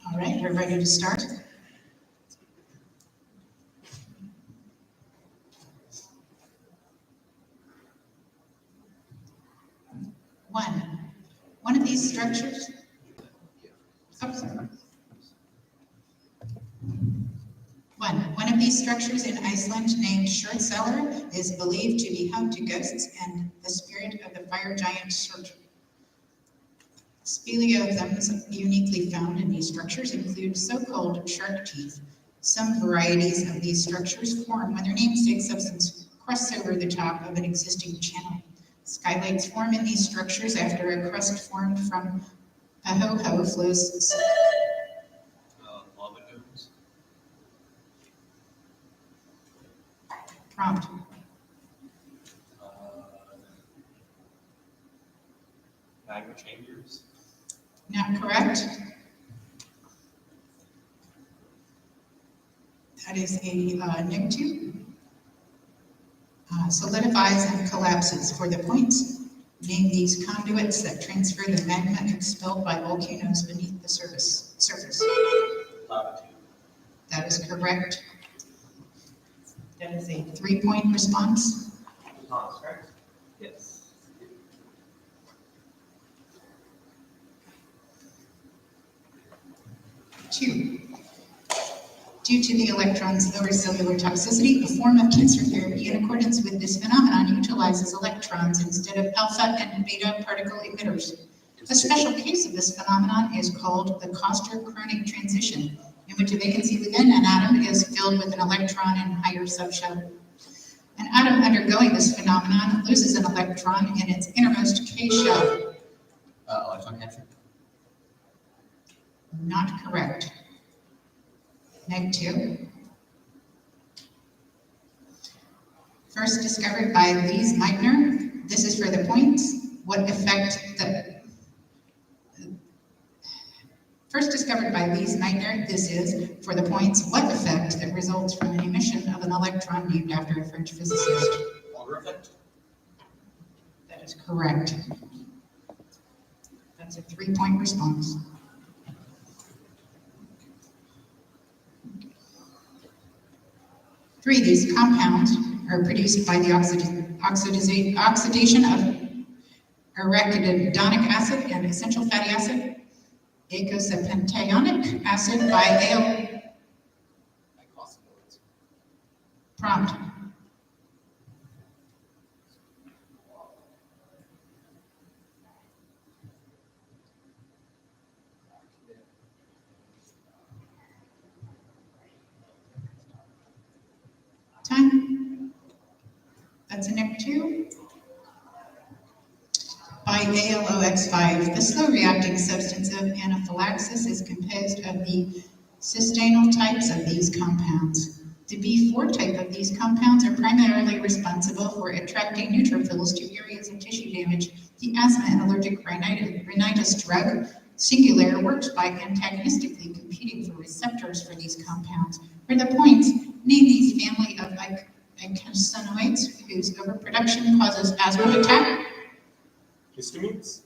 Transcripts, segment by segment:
All right, we're ready to start. One of these structures. Oh, sorry. One of these structures in Iceland, named Shortseller, is believed to be home to ghosts and the spirit of the fire giant Surtur. Speleothems uniquely found in these structures include so-called shark teeth. Some varieties of these structures form when their namesake substance crusts over the top of an existing channel. Skylights form in these structures after a crust formed from Pahoho flows. Lava domes. Prompt. Magma chambers. Not correct. That is a negative. Solidifies and collapses. For the points, name these conduits that transfer the magma expelled by volcanoes beneath the surface. Lava tube. That is correct. That is a 3-point response. Thomas, right? Yes. 2. Due to the electron's lower cellular toxicity, a form of cancer therapy in accordance with this phenomenon utilizes electrons instead of alpha and beta particle emitters. A special case of this phenomenon is called the Koster-Kronig transition, in which a vacancy within an atom is filled with an electron in higher subshell. An atom undergoing this phenomenon loses an electron in its innermost K shell. Electron capture. Not correct. Negative. First discovered by Lise Meitner. This is for the points. First discovered by Lise Meitner. This is for the points. What effect that results from an emission of an electron named after a French physicist? Auger effect. That is correct. That's a 3-point response. 3, these compounds are produced by the oxidation of arachidonic acid and essential fatty acid, eicosapentaenoic acid by prompt. Time. That's a NEC2. By ALOX5, the slow reacting substance of anaphylaxis is composed of the cysteonyl types of these compounds. The B4 type of these compounds are primarily responsible for attracting neutrophils to areas of tissue damage. The asthma and allergic rhinitis drug, Singular, works by antagonistically competing for receptors for these compounds. For the points, name these family of eicosanoids whose overproduction causes asthma attack. Histamines.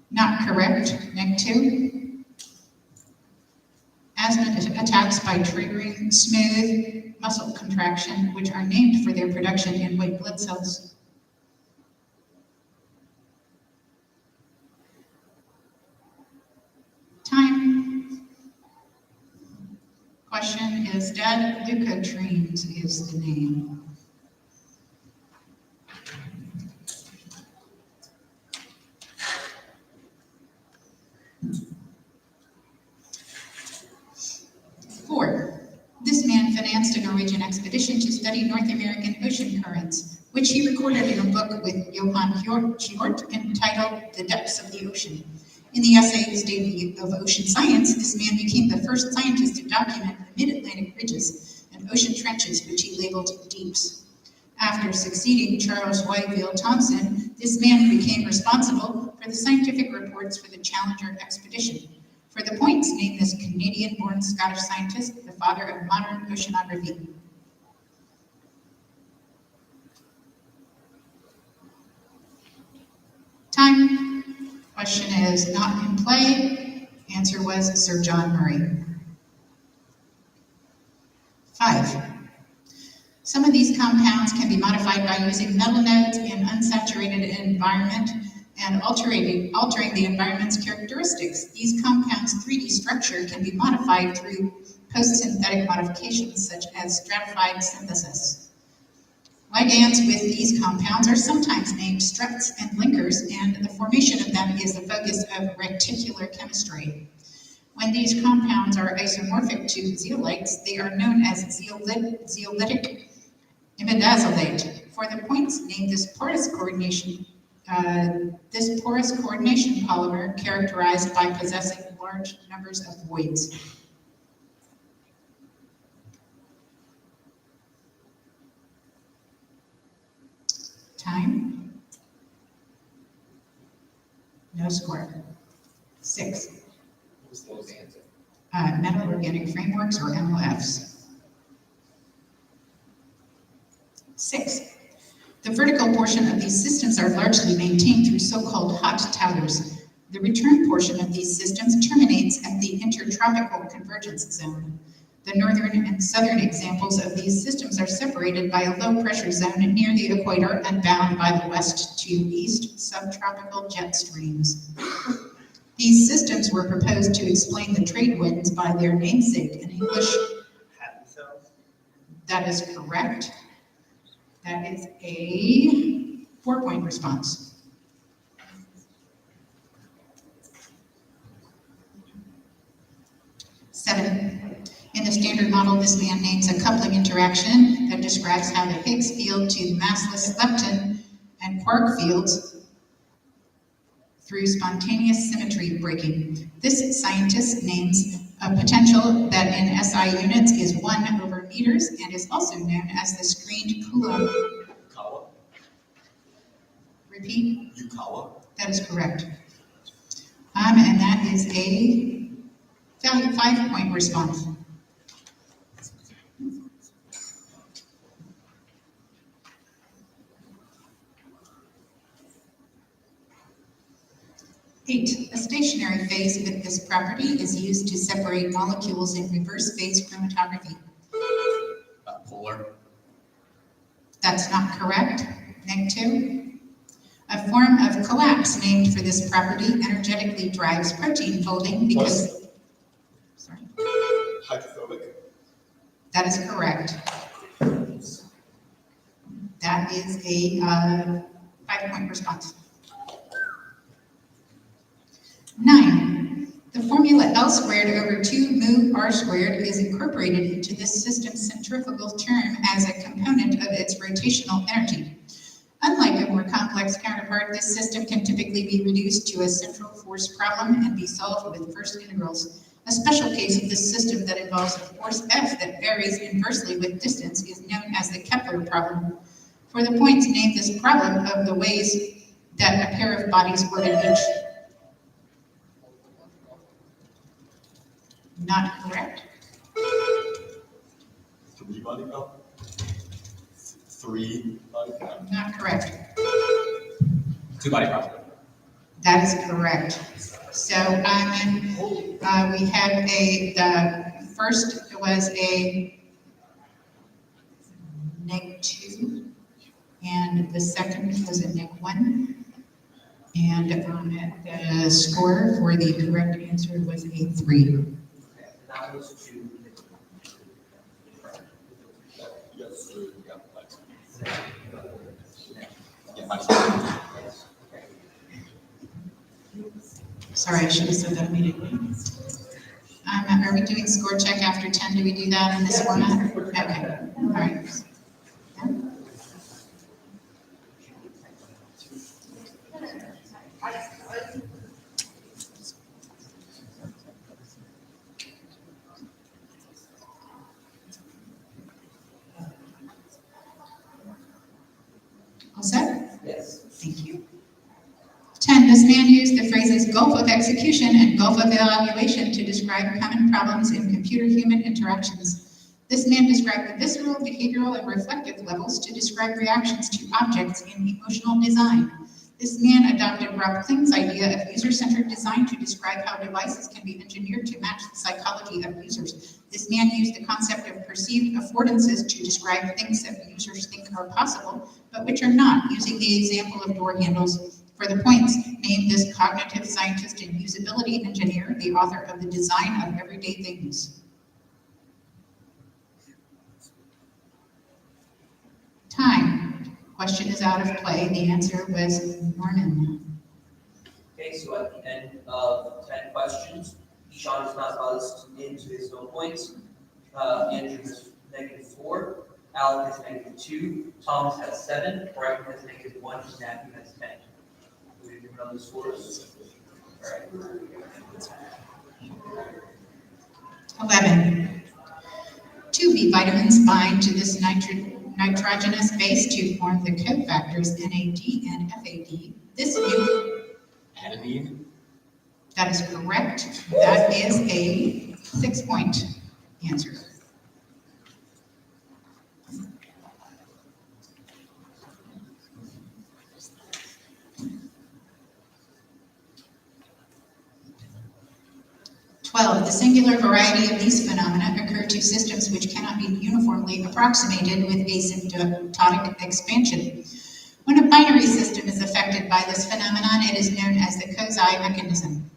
Not correct. NEC2. Asthma attacks by triggering smooth muscle contraction, which are named for their production in white blood cells. Time. Question is dead. Leukotrienes is the name. This man financed a Norwegian expedition to study North American ocean currents, which he recorded in a book with Johan Hjort entitled The Depths of the Ocean. In the essay, State of Ocean Science, this man became the first scientist to document the mid-Atlantic ridges and ocean trenches, which he labeled deeps. After succeeding Charles Whitfield Thompson, this man became responsible for the scientific reports for the Challenger expedition. For the points, name this Canadian-born Scottish scientist, the father of modern oceanography. Time. Question is not in play. Answer was Sir John Murray. 5. Some of these compounds can be modified by using metal nodes in unsaturated environment and altering the environment's characteristics. These compounds' 3D structure can be modified through post-synthetic modifications such as stratified synthesis. Ligands with these compounds are sometimes named struts and linkers, and the formation of them is the focus of reticular chemistry. When these compounds are isomorphic to zeolites, they are known as zeolitic imidazolate. For the points, name this porous coordination polymer characterized by possessing large numbers of voids. Time. No score. 6. What was the answer? Metal organic frameworks, or MOFs. 6. The vertical portion of these systems are largely maintained through so-called hot towers. The return portion of these systems terminates at the intertropical convergence zone. The northern and southern examples of these systems are separated by a low-pressure zone near the equator and bound by the west to east subtropical jet streams. These systems were proposed to explain the trade winds by their namesake in English. Happy cells? That is correct. That is a 4-point response. 7. In the standard model, this man names a coupling interaction that describes how the Higgs field to the massless lepton and quark fields through spontaneous symmetry breaking. This scientist names a potential that in SI units is 1/meters and is also known as the screened Coulomb. Yukawa? Repeat. Yukawa? That is correct. And that is a 5-point response. 8. A stationary phase with this property is used to separate molecules in reverse phase chromatography. Polar? That's not correct. -2. A form of collapse named for this property energetically drives protein folding because... Sorry. Hydrophobic? That is correct. That is a 5-point response. 9. The formula L squared over 2 mu r squared is incorporated into this system's centrifugal term as a component of its rotational energy. Unlike a more complex counterpart, this system can typically be reduced to a central force problem and be solved with first integrals. A special case of this system that involves a force F that varies inversely with distance is known as the Kepler problem. For the points, name this problem of the ways that a pair of bodies orbit each. Not correct. 3-body problem? 3-body problem? Not correct. 2-body problem? That is correct. So we had the first was a -2, and the second was a -1. And the score for the correct answer was a 3. That was 2. Yes, Sorry, I should have said that immediately. Are we doing score check after 10? Do we do that in this format? Okay, all right. All set? Yes. Thank you. 10. This man used the phrases gulf of execution and gulf of evaluation to describe common problems in computer-human interactions. This man described the visceral, behavioral, and reflective levels to describe reactions to objects in emotional design. This man adopted Rob Kling's idea of user-centered design to describe how devices can be engineered to match the psychology of users. This man used the concept of perceived affordances to describe things that users think are possible, but which are not, using the example of door handles. For the points, name this cognitive scientist and usability engineer, the author of the design of everyday things. Time. Question is out of play. The answer was Norman. Okay, so at the end of 10 questions, Sean has not buzzed into his no points. Andrew has -4, Alec has -2, Thomas has 7, Brian has -1, and Matthew has 10. We're going to run the scores. All right. 11. 2 B vitamins bind to this nitrogenous base to form the cofactors NAD and FAD. This Adenine. that is correct. That is a 6-point answer. The singular variety of these phenomena occur to systems which cannot be uniformly approximated with asymptotic expansion. When a binary system is affected by this phenomenon, it is known as the Kozai mechanism.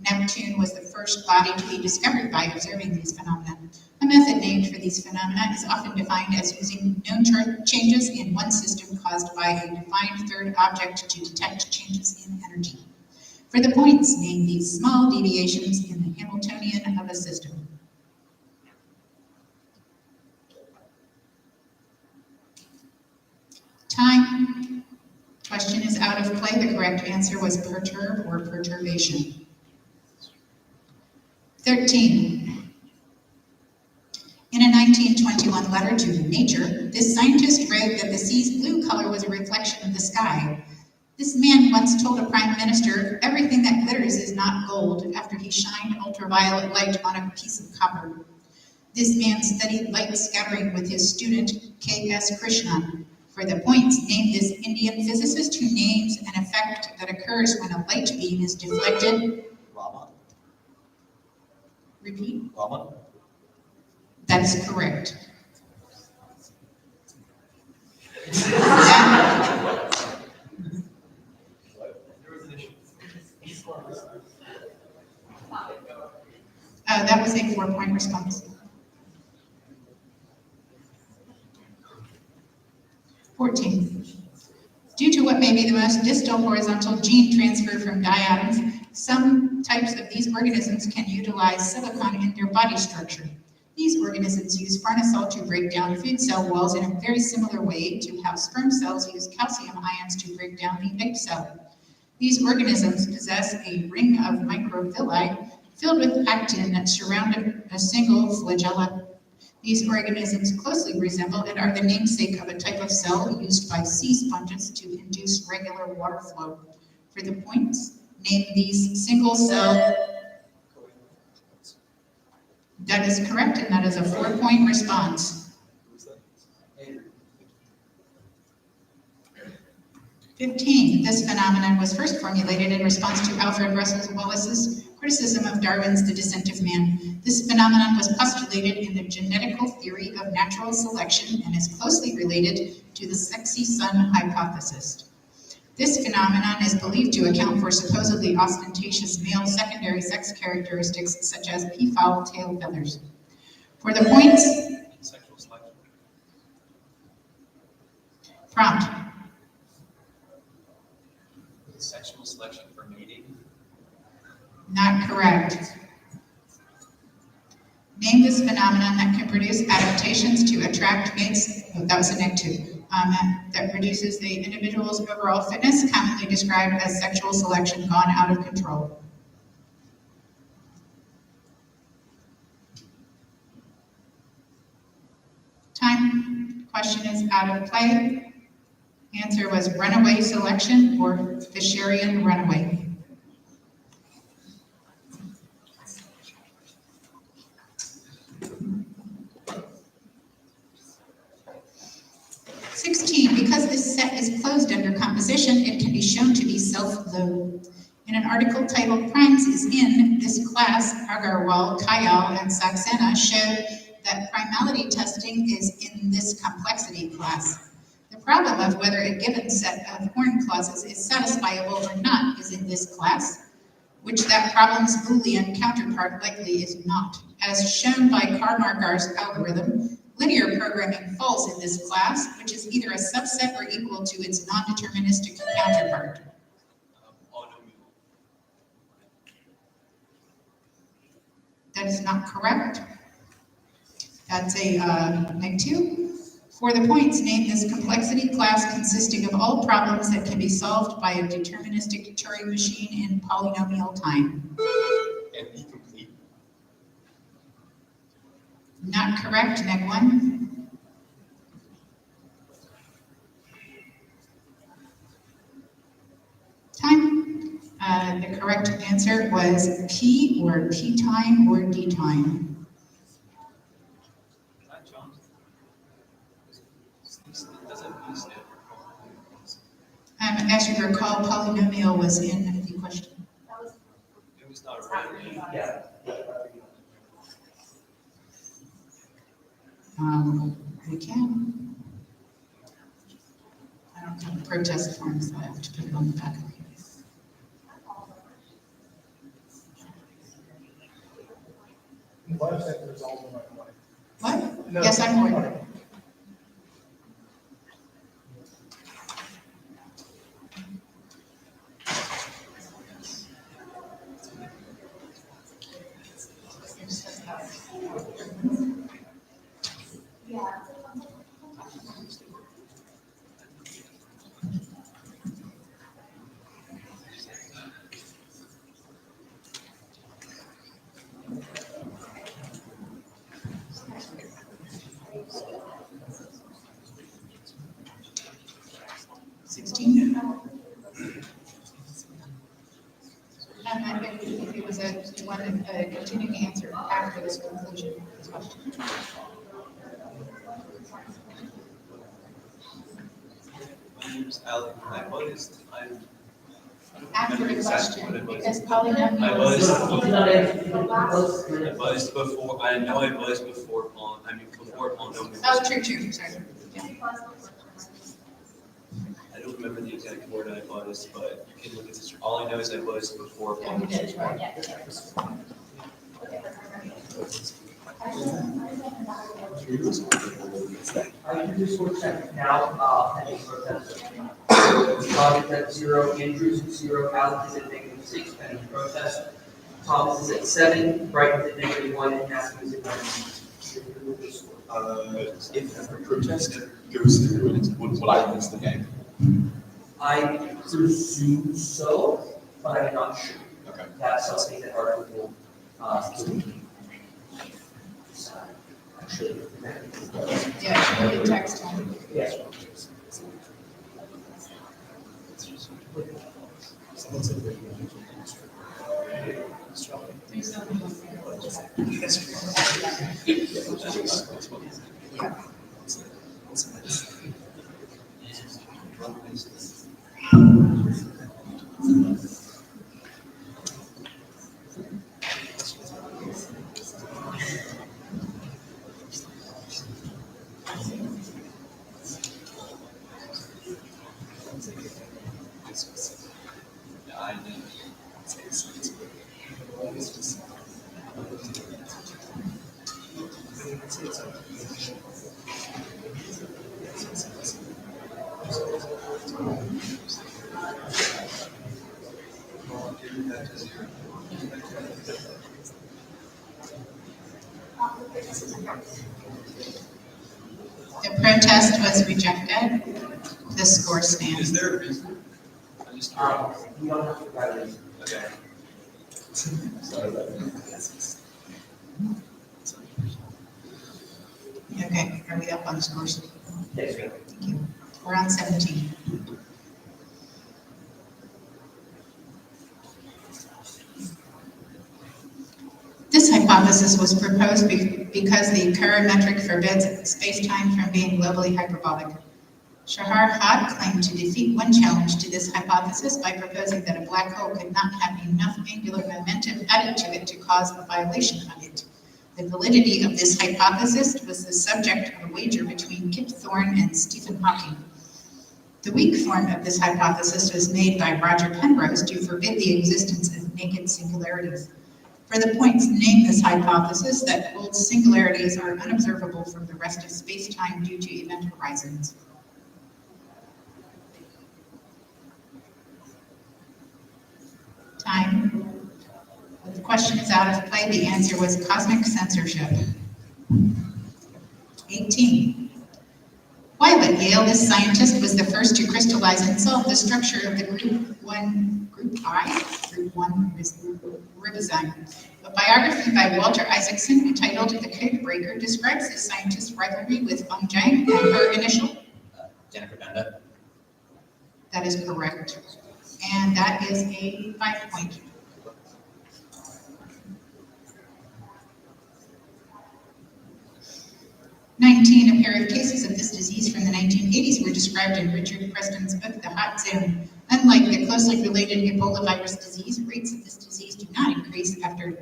Neptune was the first body to be discovered by observing these phenomena. A method named for these phenomena is often defined as using known changes in one system caused by a defined third object to detect changes in energy. For the points, name these small deviations in the Hamiltonian of a system. Time. Question is out of play. The correct answer was perturb or perturbation. 13. In a 1921 letter to Nature, this scientist wrote that the sea's blue color was a reflection of the sky. This man once told a prime minister, everything that glitters is not gold, after he shined ultraviolet light on a piece of copper. This man studied light scattering with his student, K.S. Krishnan. For the points, name this Indian physicist who names an effect that occurs when a light beam is deflected. Raman. Repeat. Raman. That is correct. That was a 4-point response. 14. Due to what may be the most distal horizontal gene transfer from diatoms, some types of these organisms can utilize silicon in their body structure. These organisms use farnesyl to break down food cell walls in a very similar way to how sperm cells use calcium ions to break down the egg cell. These organisms possess a ring of microvilli filled with actin that surround a single flagella. These organisms closely resemble and are the namesake of a type of cell used by sea sponges to induce regular water flow. For the points, name these single cell. That is correct, and that is a 4-point response. 15. This phenomenon was first formulated in response to Alfred Russel Wallace's criticism of Darwin's The Descent of Man. This phenomenon was postulated in the genetical theory of natural selection and is closely related to the sexy son hypothesis. This phenomenon is believed to account for supposedly ostentatious male secondary sex characteristics such as peafowl tail feathers. For the points, Sexual selection. prompt. Sexual selection for mating. Not correct. Name this phenomenon that can produce adaptations to attract mates. Oh, that was a negative. That reduces the individual's overall fitness, commonly described as sexual selection gone out of control. Time. Question is out of play. Answer was runaway selection or Fisherian runaway. Because this set is closed under composition, it can be shown to be self-load. In an article titled Primes is in this class, Agarwal, Kayal, and Saxena showed that primality testing is in this complexity class. The problem of whether a given set of horn clauses is satisfiable or not is in this class, which that problem's Boolean counterpart likely is not. As shown by Karmarkar's algorithm, linear programming falls in this class, which is either a subset or equal to its non-deterministic counterpart. That is not correct. That's a neg 2. For the points, name this complexity class consisting of all problems that can be solved by a deterministic Turing machine in polynomial time. And be complete. Not correct, neg 1. Time. The correct answer was P or P time or D time. As you recall, polynomial was in the question. It was not right. Yeah. We can. I don't have the protest forms, so I have to put it on the back of here. Why is that result in my mind? What? No. Yes, I'm aware. If it was a continuing answer after this conclusion of this question. My name's Alec. After the question, because I polynomial buzzed before. I know I buzzed before before polynomial. Oh, true, sorry. Yeah. I don't remember the exact word I buzzed, but you can look at this. All I know is I buzzed before Yeah, you did, polynomial. right. I can just sort check now, pending protest. Tom is at 0, Andrews at 0, Alex is at -6, pending protest. Thomas is at 7, Brighton is at -1, and Matthew is at -1. If the protest goes through, will I lose the game? I presume so, but I'm not sure. Okay. That's something that our will, actually. Yeah, you can text him. Yes. The protest was rejected. The score stands. Is there a reason? I'm just curious. We don't have to write it. Okay. Sorry about that. Okay, are we up on scores? Yes, sir. Thank you. We're on 17. This hypothesis was proposed because the Kerr metric forbids spacetime from being globally hyperbolic. Shahar Haq claimed to defeat one challenge to this hypothesis by proposing that a black hole could not have enough angular momentum added to it to cause a violation of it. The validity of this hypothesis was the subject of a wager between Kip Thorne and Stephen Hawking. The weak form of this hypothesis was made by Roger Penrose to forbid the existence of naked singularities. For the points named this hypothesis that holds singularities are unobservable from the rest of space-time due to event horizons. Time. The question is out of play. The answer was cosmic censorship. 18. While at Yale, this scientist was the first to crystallize and solve the structure of the group 1 ribosome. A biography by Walter Isaacson entitled The Code Breaker describes this scientist's rivalry with Feng Zhang and her initial. Jennifer Benda. That is correct. And that is a 5-point. A pair of cases of this disease from the 1980s were described in Richard Preston's book, The Hot Zone. Unlike the closely related Ebola virus disease, rates of this disease do not increase after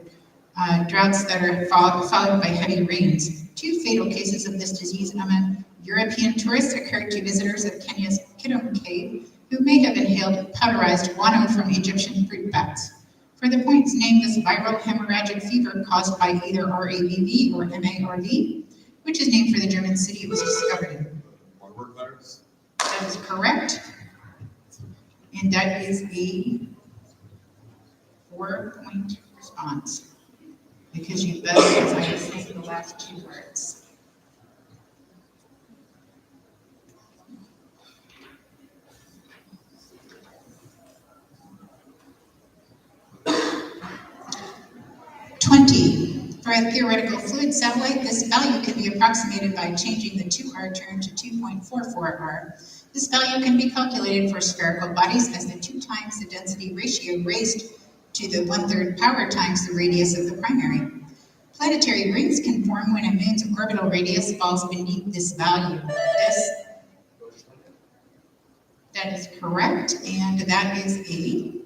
droughts that are followed by heavy rains. 2 fatal cases of this disease among European tourists occurred to visitors of Kenya's Kidum Cave, who may have inhaled powderized guano from Egyptian fruit bats. For the points named, this viral hemorrhagic fever caused by either RABV or MARV, which is named for the German city it was discovered in. Marburg virus. That is correct. And that is a 4-point response. Because you both, as I was saying, the last 2 words. For a theoretical fluid satellite, this value can be approximated by changing the 2r term to 2.44r. This value can be calculated for spherical bodies as the 2 times the density ratio raised to the 1/3 power times the radius of the primary. Planetary rings can form when a moon's orbital radius falls beneath this value. That is correct, and that is a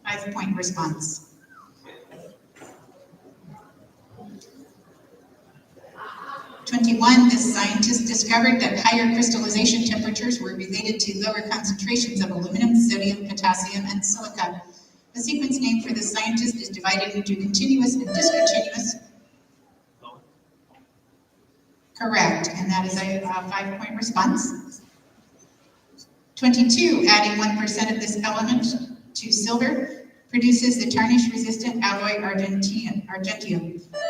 5-point response. 21, this scientist discovered that higher crystallization temperatures were related to lower concentrations of aluminum, sodium, potassium, and silica. The sequence name for this scientist is divided into continuous and discontinuous. Correct, and that is a 5-point response. 22, adding 1% of this element to silver produces the tarnish-resistant alloy argentium.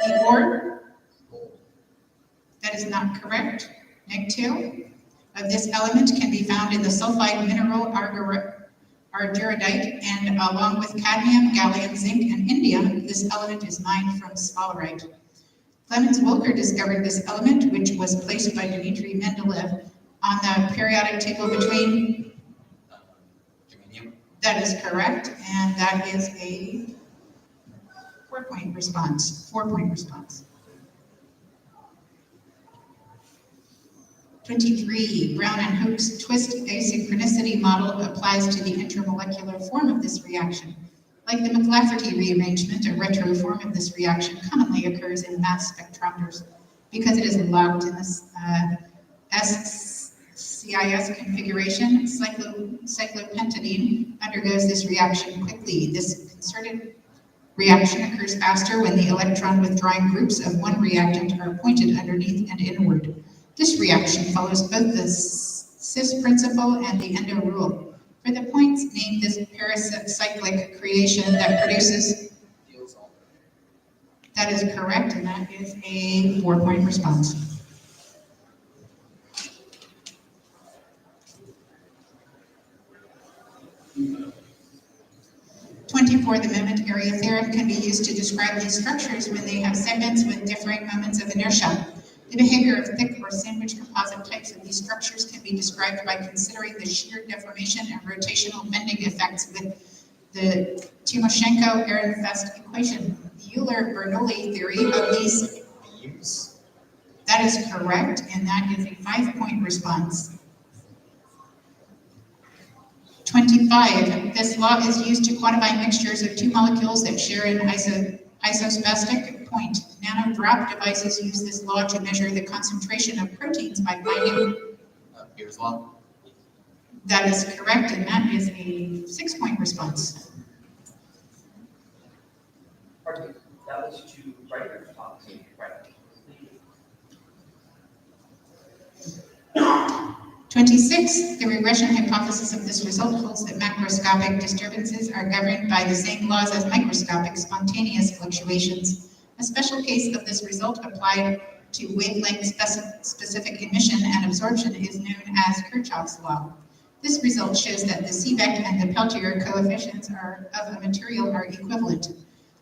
The ore. That is not correct. -2 of this element can be found in the sulfide mineral argyrodite, and along with cadmium, gallium, zinc, and indium, this element is mined from sphalerite. Clemens Volker discovered this element, which was placed by Dmitry Mendeleev on the periodic table between. That is correct, and that is a 4-point response. 4-point response. 23, Brown and Hooke's twist asynchronicity model applies to the intermolecular form of this reaction. Like the McLafferty rearrangement, a retro form of this reaction commonly occurs in mass spectrometers. Because it is locked in this SCIS configuration, cyclopentadiene undergoes this reaction quickly. This concerted reaction occurs faster when the electron withdrawing groups of one reactant are pointed underneath and inward. This reaction follows both the cis principle and the endo rule. For the points, name this paracyclic creation that produces. That is correct, and that is a 4-point response. The moment area theorem can be used to describe these structures when they have segments with differing moments of inertia. The behavior of thick or sandwich composite types of these structures can be described by considering the shear deformation and rotational bending effects with the Timoshenko-Ehrenfest equation. The Euler-Bernoulli theory of these beams. That is correct, and that is a 5-point response. 25, this law is used to quantify mixtures of two molecules that share an isospastic point. Nanodrop devices use this law to measure the concentration of proteins by finding. Here's law. That is correct, and that is a 6-point response. Pardon me, that was to write your topic, right? 26, the regression hypothesis of this result holds that macroscopic disturbances are governed by the same laws as microscopic spontaneous fluctuations. A special case of this result applied to wavelength specific emission and absorption is known as Kirchhoff's law. This result shows that the Seebeck and the Peltier coefficients of a material are equivalent.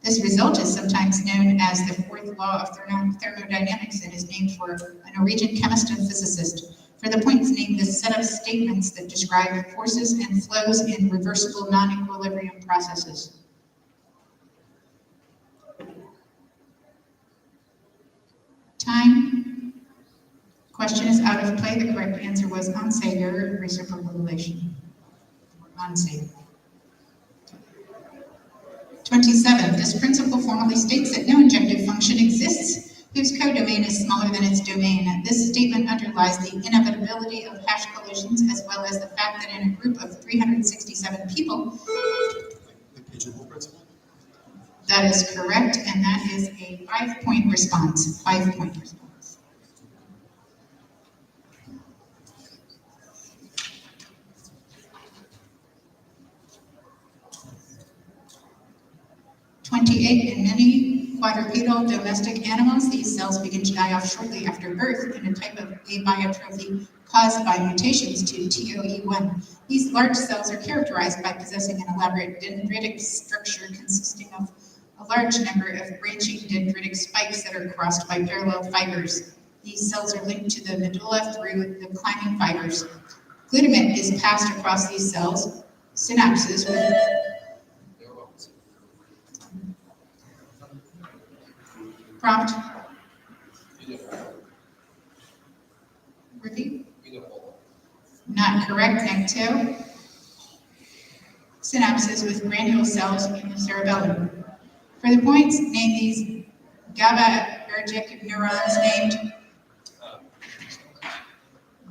This result is sometimes known as the fourth law of thermodynamics and is named for a Norwegian chemist and physicist. For the points named the set of statements that describe forces and flows in reversible non-equilibrium processes. Time. Question is out of play. The correct answer was unsafe reciprocal relation. Unsafe. 27. This principle formally states that no injective function exists whose codomain is smaller than its domain. This statement underlies the inevitability of hash collisions as well as the fact that in a group of 367 people, The pigeonhole principle? that is correct, and that is a 5-point response. 5-point response. In many quadrupedal domestic animals, these cells begin to die off shortly after birth in a type of abiotrophy caused by mutations to TOE1. These large cells are characterized by possessing an elaborate dendritic structure consisting of a large number of branching dendritic spikes that are crossed by parallel fibers. These cells are linked to the medulla through the climbing fibers. Glutamate is passed across these cells, synapses with prompt. Repeat. Not correct. Negative. Synapses with granule cells in the cerebellum. For the points, name these GABAergic neurons named.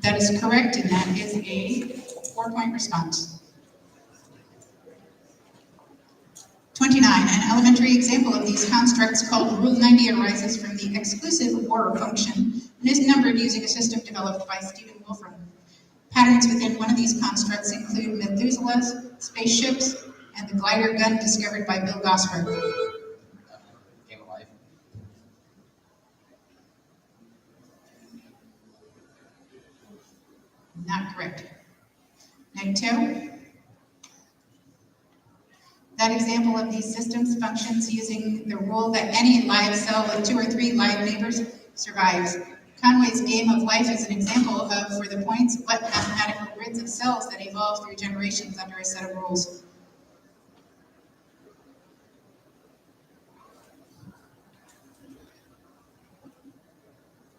That is correct, and that is a 4-point response. 29. An elementary example of these constructs called Rule 90 arises from the exclusive OR function and is numbered using a system developed by Stephen Wolfram. Patterns within one of these constructs include Methuselah's, spaceships, and the glider gun discovered by Bill Gosper. Game of life. Not correct. Negative. That example of these systems functions using the rule that any live cell with 2 or 3 live neighbors survives. Conway's game of life is an example of, for the points, what mathematical grids of cells that evolve through generations under a set of rules.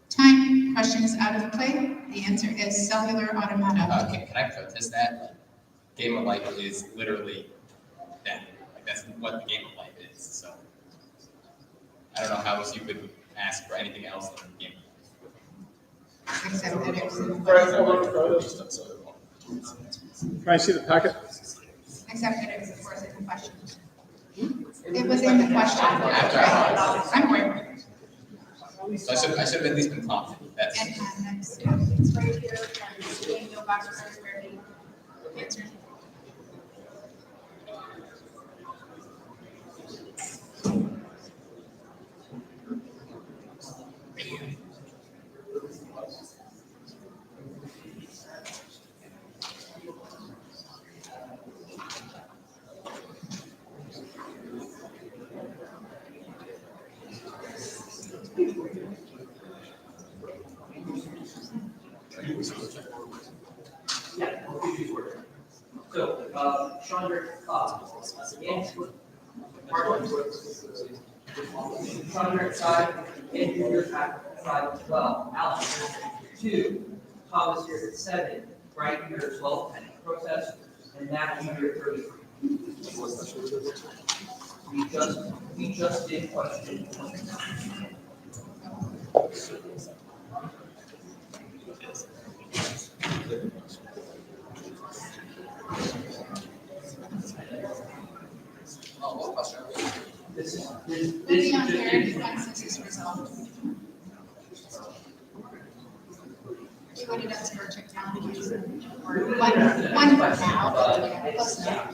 Time. Question is out of play. The answer is cellular automata. Okay, can I protest that? Game of life is literally that. Like, that's what the game of life is. So I don't know how else you could ask for anything else than the game of life. Except that it was in the Right, question. Can I see the packet? Except that it was, of course, in the question. It was in the question. I'm aware. So I should have at least been prompted. That's And next, it's right here, and go back to where the answer. Yeah, we'll do these words. So, Chandra, again, Chandra side, Andrew, your side as well. Alex, 2, Thomas here at 7, Brian here as well, pending process. And Matthew, you're 33. We just did question 20. Oh, what question? This is Moving on, just Eric, once this is resolved. You voted on some technologies, or one for now, but yeah, close enough.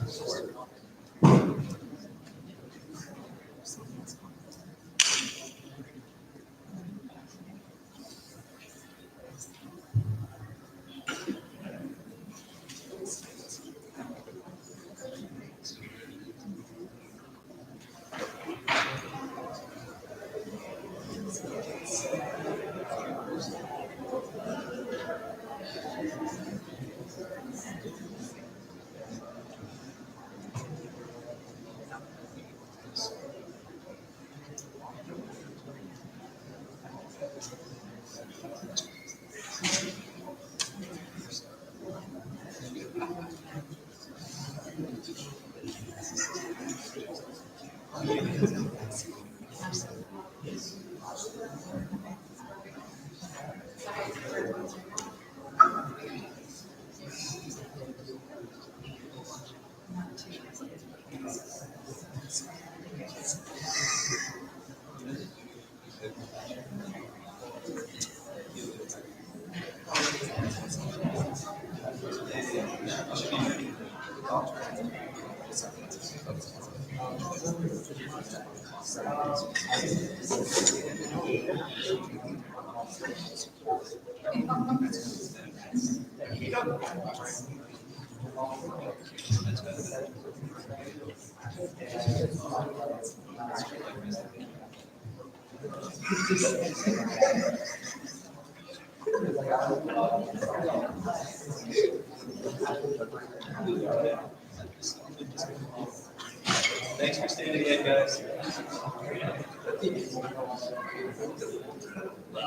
Thanks for standing in, guys. Thanks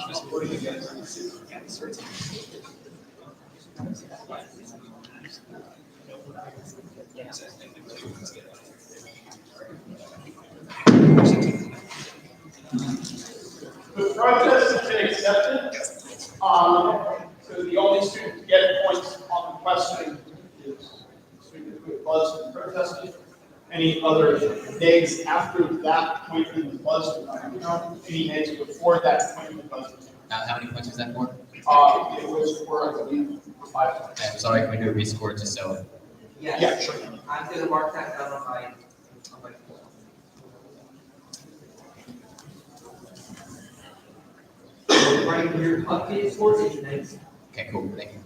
for supporting you guys. The protest has been accepted. So the only student to get points on the question is the student who buzzed and protested. Any other nays after that point in the buzz? Any nays before that point in the buzz? How many points was that for? It was for, I believe, 5 points. I'm sorry, can we do a rescore just so? Yes. Yeah, sure. I'm gonna mark that down on my Right, your updated scores is next. Okay, cool, thank you.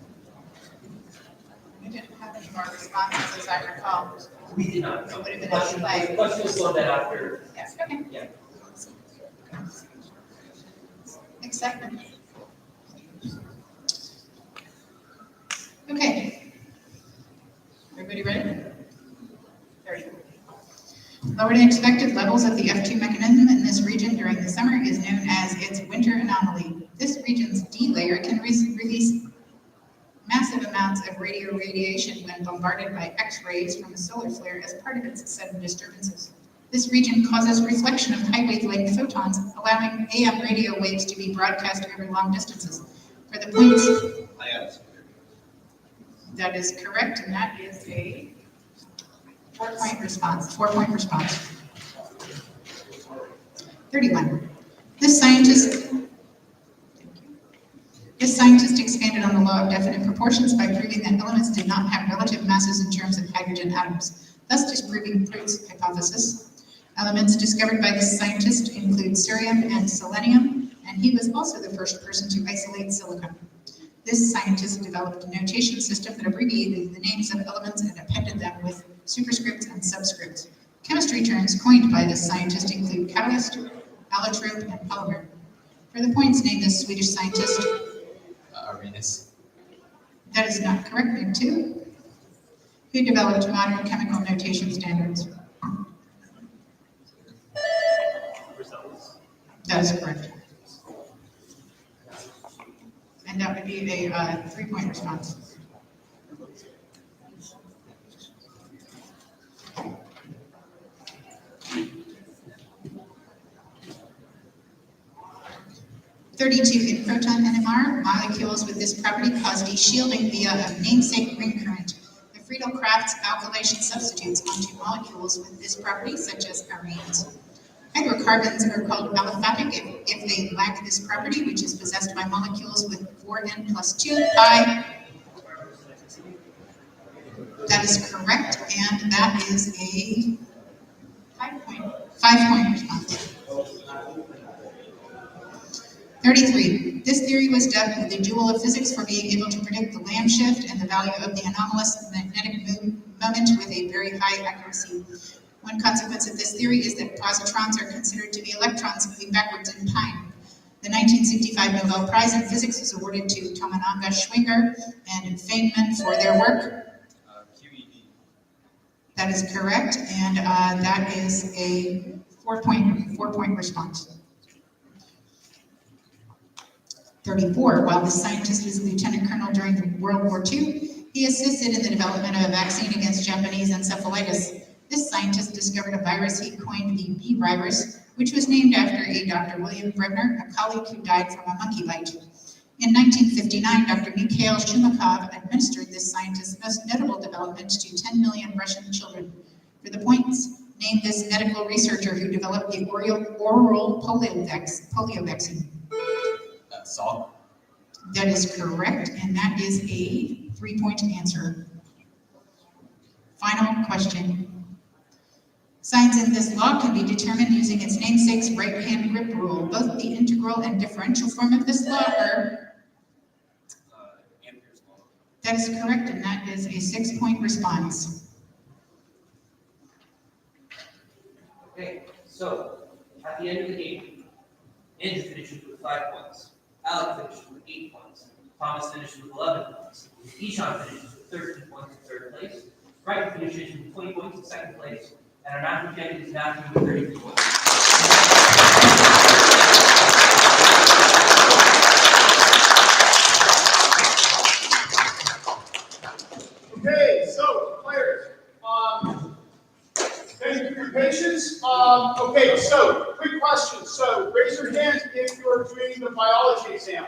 We didn't have any more responses, as I recall. We did not. It would have been Question, a question was on that after. Yes, okay. Yeah. Excitement. Okay. Everybody ready? Very good. Lower than expected levels of the F2 mechanism in this region during the summer is known as its winter anomaly. This region's D layer can release massive amounts of radio radiation when bombarded by X-rays from a solar flare as part of its sudden disturbances. This region causes reflection of high wavelength photons, allowing AM radio waves to be broadcast over long distances. For the points, that is correct, and that is a 4-point response. 4-point response. 31. This scientist expanded on the law of definite proportions by proving that elements did not have relative masses in terms of hydrogen atoms, thus disproving Proust's hypothesis. Elements discovered by this scientist include cerium and selenium, and he was also the first person to isolate silicon. This scientist developed a notation system that abbreviated the names of elements and appended them with superscripts and subscripts. Chemistry terms coined by this scientist include catalyst, allotrope, and polymer. For the points, name this Swedish scientist. Arrhenius. That is not correct, name 2. Who developed modern chemical notation standards? That is correct. And that would be a 3-point response. 32, in proton NMR, molecules with this property cause de-shielding via a namesake ring current. The Friedel crafts alkylation substitutes onto molecules with this property, such as arenes. Hydrocarbons are called aliphatic if they lack this property, which is possessed by molecules with 4n plus 2 pi. That is correct, and that is a 5-point response. 33. This theory was dubbed the jewel of physics for being able to predict the Lamb shift and the value of the anomalous magnetic moment with a very high accuracy. One consequence of this theory is that positrons are considered to be electrons moving backwards in time. The 1965 Nobel Prize in Physics was awarded to Tomananga Schwinger and Feynman for their work. QED. That is correct, and that is a 4-point response. 34. While this scientist was a lieutenant colonel during World War II, he assisted in the development of a vaccine against Japanese encephalitis. This scientist discovered a virus he coined the B virus, which was named after a Dr. William Brebner, a colleague who died from a monkey bite. In 1959, Dr. Mikhail Shumakov administered this scientist's most notable development to 10 million Russian children. For the points, name this medical researcher who developed the oral polio vaccine. Salk. That is correct, and that is a 3-point answer. Final question. Signs in this law can be determined using its namesake's right-hand grip rule. Both the integral and differential form of this law are. Ampere's law. That is correct, and that is a 6-point response. Okay, so at the end of the game, Andrew finishes with 5 points. Alec finishes with 8 points. Thomas finishes with 11 points. Ishan finishes with 13 points in third place. Brighton finishes with 20 points in second place. And our national champion is Matthew with 33 points. Okay, so players, thank you for your patience. Okay, so quick question. So raise your hand if you're doing the biology exam.